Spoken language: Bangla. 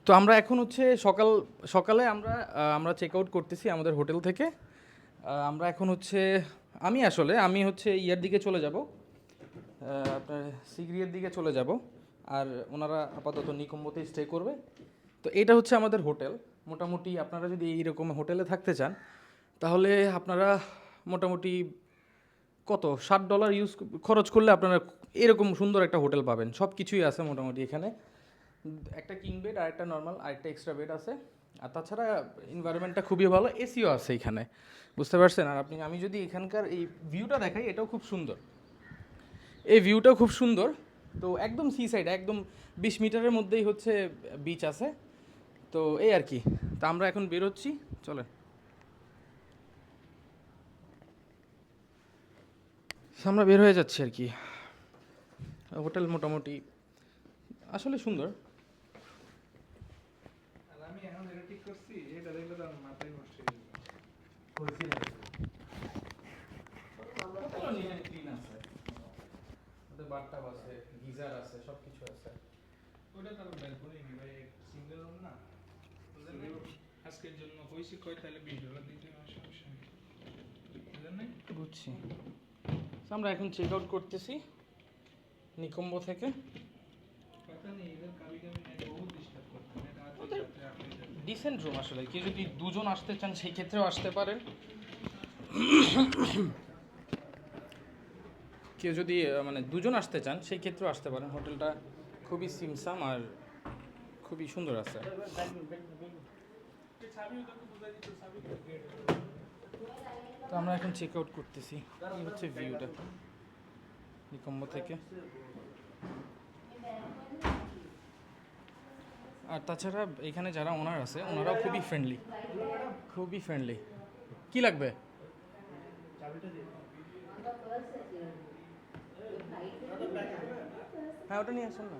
তো আমরা এখন হচ্ছে সকালে আমরা চেক আউট করতেছি আমাদের হোটেল থেকে। আমরা এখন হচ্ছে আমি হচ্ছে ইয়ার দিকে চলে যাব, আপনার সিগড়ির দিকে চলে যাব। আর ওনারা আপাতত নিকম্বতেই স্টে করবে। তো এটা হচ্ছে আমাদের হোটেল। মোটামুটি আপনারা যদি এইরকম হোটেলে থাকতে চান তাহলে আপনারা মোটামুটি কত $60 খরচ করলে আপনারা এরকম সুন্দর একটা হোটেল পাবেন। সব কিছুই আছে মোটামুটি এখানে। একটা কিং বেড আর একটা নর্মাল আর একটা এক্সট্রা বেড আছে। আর তাছাড়া এনভায়রনমেন্টটা খুবই ভালো, এসিও আছে এখানে, বুঝতে পারছেন? আর আমি যদি এখানকার এই ভিউটা দেখাই, এটাও খুব সুন্দর, এই ভিউটাও খুব সুন্দর। তো একদম সি সাইড, একদম 20 মিটারের মধ্যেই হচ্ছে বিচ আছে। তো এই আর কি। তা আমরা এখন বেরোচ্ছি, চলেন। আমরা বের হয়ে যাচ্ছি আর কি। হোটেল মোটামুটি আসলে সুন্দর। আর আমি এখন যেটা ঠিক করছি এটা দেখলে তো আমার মাথায় নষ্ট হয়ে যাবে। হোটেলও নিট অ্যান্ড ক্লিন আছে, ওদের বাথটাব আছে, গিজার আছে, সব কিছু আছে। ওটা তো আমার ব্যালকনি নি ভাই, সিঙ্গেল রুম না। বুঝলেন নাই? আজকের জন্য হইছে কয় তাহলে $20 দিতে হবে, সমস্যা নেই। বুঝলেন নাই? বুঝছি। তো আমরা এখন চেক আউট করতেছি নিকম্বো থেকে। কথা নেই, এদের কাবি কাবি নাই, বহুত ডিস্টার্ব করতে হয়। রাতে ওদের রাতে আপনি যাবেন। ডিসেন্ট রুম আসলে। কেউ যদি দুজন আসতে চান সেই ক্ষেত্রেও আসতে পারেন। কেউ যদি মানে দুজন আসতে চান সেই ক্ষেত্রেও আসতে পারেন। হোটেলটা খুবই সিমসাম আর খুবই সুন্দর আছে। চাবি ওটা তো বুঝাই দিত, চাবি তো গেট। তো আমরা এখন চেক আউট করতেছি। এই হচ্ছে ভিউটা নিকম্বো থেকে। আর তাছাড়া এখানে যারা ওনার আছে ওনারাও খুবই ফ্রেন্ডলি, খুবই ফ্রেন্ডলি। কি লাগবে? হ্যাঁ, ওটা নিয়ে আসুন না।